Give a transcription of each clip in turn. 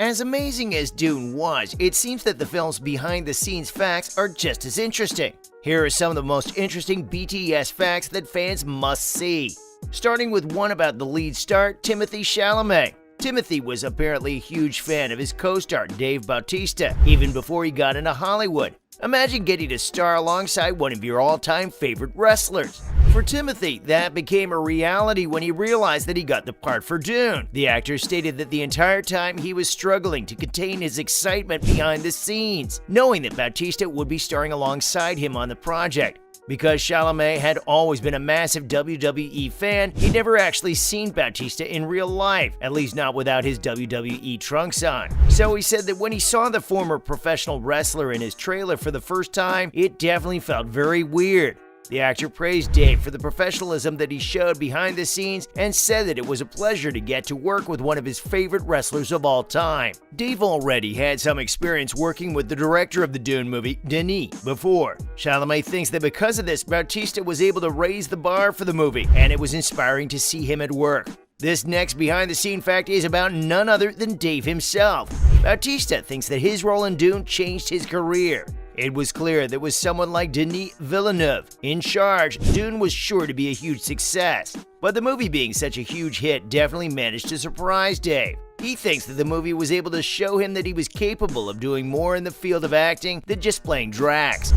As amazing as Dune was, it seems that the film's behind-the-scenes facts are just as interesting. Here are some of the most interesting BTS facts that fans must see. Starting with one about the lead star, Timothée Chalamet. Timothy was apparently a huge fan of his co-star Dave Bautista, even before he got into Hollywood. Imagine getting to star alongside one of your all-time favorite wrestlers. For Timothy, that became a reality when he realized that he got the part for Dune. The actor stated that the entire time he was struggling to contain his excitement behind the scenes, knowing that Bautista would be starring alongside him on the project. Because Chalamet had always been a massive WWE fan, he'd never actually seen Bautista in real life, at least not without his WWE trunks on. So he said that when he saw the former professional wrestler in his trailer for the first time, it definitely felt very weird. The actor praised Dave for the professionalism that he showed behind the scenes and said that it was a pleasure to get to work with one of his favorite wrestlers of all time. Dave already had some experience working with the director of the Dune movie, Denis, before. Chalamet thinks that because of this, Bautista was able to raise the bar for the movie, and it was inspiring to see him at work. This next behind-the-scene fact is about none other than Dave himself. Bautista thinks that his role in Dune changed his career. It was clear that with someone like Denis Villeneuve in charge, Dune was sure to be a huge success. But the movie being such a huge hit definitely managed to surprise Dave. He thinks that the movie was able to show him that he was capable of doing more in the field of acting than just playing Drax.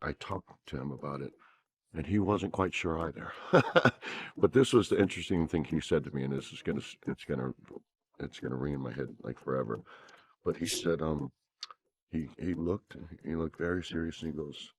I talked to him about it, and he wasn't quite sure either. But this was the interesting thing he said to me, and this is it's gonna ring in my head like forever. But he said, he looked very serious, and he goes,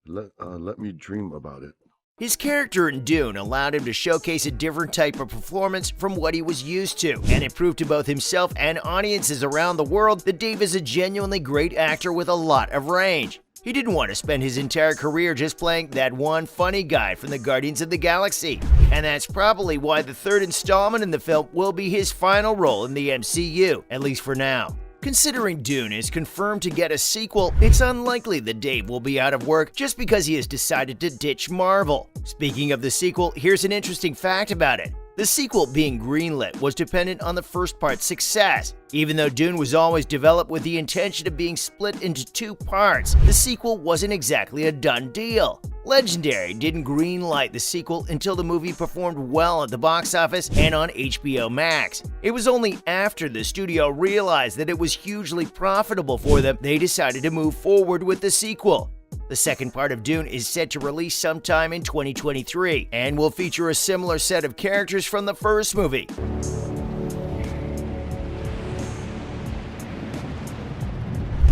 let me dream about it. His character in Dune allowed him to showcase a different type of performance from what he was used to, and it proved to both himself and audiences around the world that Dave is a genuinely great actor with a lot of range. He didn't want to spend his entire career just playing that one funny guy from the Guardians of the Galaxy, and that's probably why the third installment in the film will be his final role in the MCU, at least for now. Considering Dune is confirmed to get a sequel, it's unlikely that Dave will be out of work just because he has decided to ditch Marvel. Speaking of the sequel, here's an interesting fact about it. The sequel being greenlit was dependent on the first part's success. Even though Dune was always developed with the intention of being split into two parts, the sequel wasn't exactly a done deal. Legendary didn't greenlight the sequel until the movie performed well at the box office and on HBO Max. It was only after the studio realized that it was hugely profitable for them they decided to move forward with the sequel. The second part of Dune is set to release sometime in 2023 and will feature a similar set of characters from the first movie.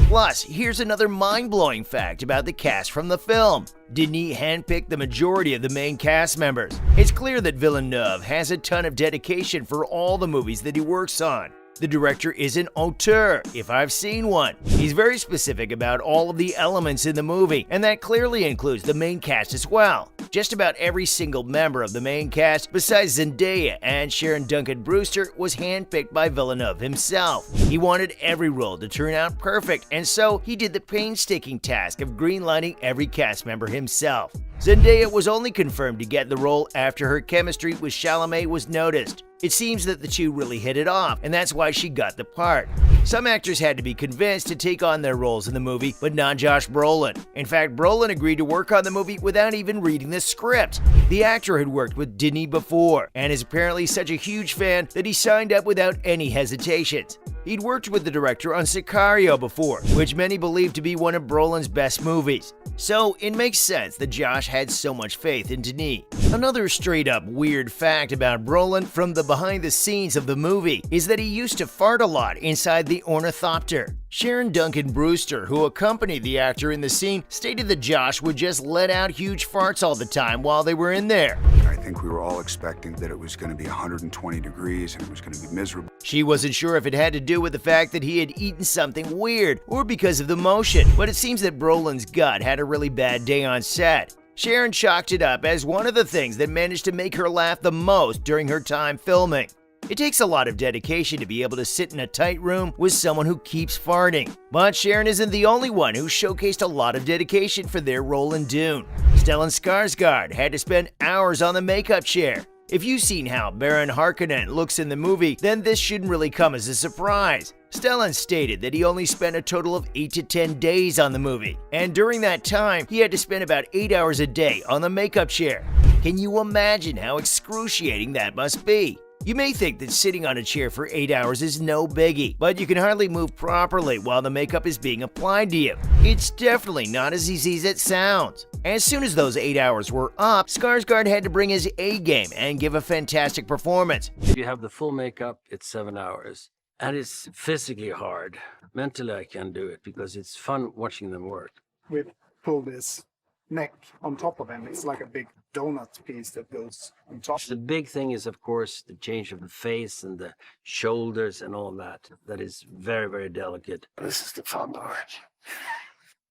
Plus, here's another mind-blowing fact about the cast from the film. Denis handpicked the majority of the main cast members. It's clear that Villeneuve has a ton of dedication for all the movies that he works on. The director is an auteur, if I've seen one. He's very specific about all of the elements in the movie, and that clearly includes the main cast as well. Just about every single member of the main cast, besides Zendaya and Sharon Duncan Brewster, was handpicked by Villeneuve himself. He wanted every role to turn out perfect, and so he did the painstaking task of greenlighting every cast member himself. Zendaya was only confirmed to get the role after her chemistry with Chalamet was noticed. It seems that the two really hit it off, and that's why she got the part. Some actors had to be convinced to take on their roles in the movie, but not Josh Brolin. In fact, Brolin agreed to work on the movie without even reading the script. The actor had worked with Denis before, and is apparently such a huge fan that he signed up without any hesitations. He'd worked with the director on Sicario before, which many believe to be one of Brolin's best movies. So it makes sense that Josh had so much faith in Denis. Another straight-up weird fact about Brolin from the behind the scenes of the movie is that he used to fart a lot inside the ornithopter. Sharon Duncan Brewster, who accompanied the actor in the scene, stated that Josh would just let out huge farts all the time while they were in there. I think we were all expecting that it was going to be 120 degrees and it was going to be miserable. She wasn't sure if it had to do with the fact that he had eaten something weird or because of the motion, but it seems that Brolin's gut had a really bad day on set. Sharon chalked it up as one of the things that managed to make her laugh the most during her time filming. It takes a lot of dedication to be able to sit in a tight room with someone who keeps farting. But Sharon isn't the only one who showcased a lot of dedication for their role in Dune. Stellan Skarsgård had to spend hours on the makeup chair. If you've seen how Baron Harkonnen looks in the movie, then this shouldn't really come as a surprise. Stellan stated that he only spent a total of 8 to 10 days on the movie, and during that time, he had to spend about 8 hours a day on the makeup chair. Can you imagine how excruciating that must be? You may think that sitting on a chair for 8 hours is no biggie, but you can hardly move properly while the makeup is being applied to you. It's definitely not as easy as it sounds. As soon as those 8 hours were up, Skarsgård had to bring his A game and give a fantastic performance. If you have the full makeup, it's 7 hours. And it's physically hard. Mentally, I can do it because it's fun watching them work. We pull this neck on top of him. It's like a big donut piece that goes on top. The big thing is, of course, the change of the face and the shoulders and all that. That is very, very delicate. This is the fun part.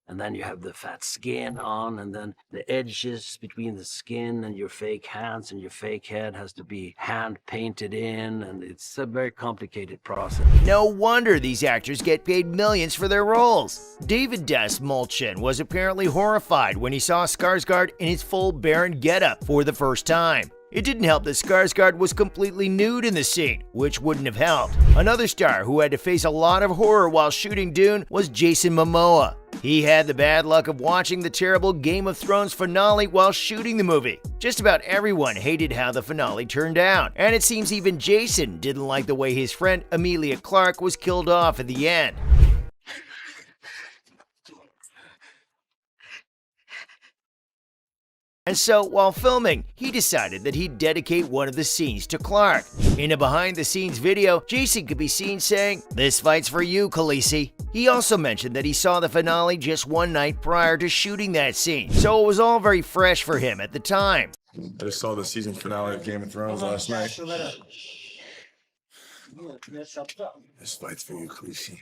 And then you have the fat skin on, and then the edges between the skin and your fake hands and your fake head has to be hand painted in, and it's a very complicated process. No wonder these actors get paid millions for their roles. David Dasmalchian was apparently horrified when he saw Skarsgård in his full Baron getup for the first time. It didn't help that Skarsgård was completely nude in the scene, which wouldn't have helped. Another star who had to face a lot of horror while shooting Dune was Jason Momoa. He had the bad luck of watching the terrible Game of Thrones finale while shooting the movie. Just about everyone hated how the finale turned out, and it seems even Jason didn't like the way his friend Emilia Clarke was killed off at the end. And so, while filming, he decided that he'd dedicate one of the scenes to Clarke. In a behind-the-scenes video, Jason could be seen saying, "This fight's for you, Khaleesi." He also mentioned that he saw the finale just one night prior to shooting that scene, so it was all very fresh for him at the time. I just saw the season finale of Game of Thrones last night. This fight's for you, Khaleesi.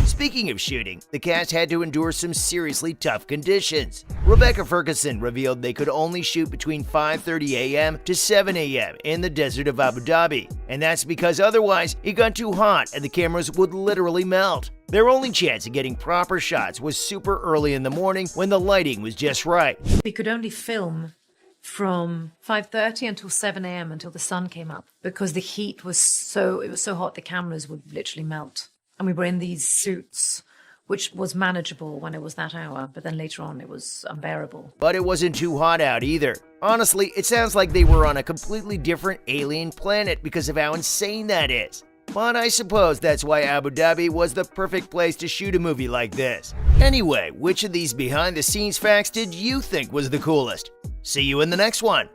Speaking of shooting, the cast had to endure some seriously tough conditions. Rebecca Ferguson revealed they could only shoot between 5:30 a.m. to 7 a.m. in the desert of Abu Dhabi, and that's because otherwise it got too hot and the cameras would literally melt. Their only chance of getting proper shots was super early in the morning when the lighting was just right. We could only film from 5:30 until 7 a.m. until the sun came up because the heat was so hot the cameras would literally melt. And we were in these suits, which was manageable when it was that hour, but then later on it was unbearable. But it wasn't too hot out either. Honestly, it sounds like they were on a completely different alien planet because of how insane that is. But I suppose that's why Abu Dhabi was the perfect place to shoot a movie like this. Anyway, which of these behind-the-scenes facts did you think was the coolest? See you in the next one.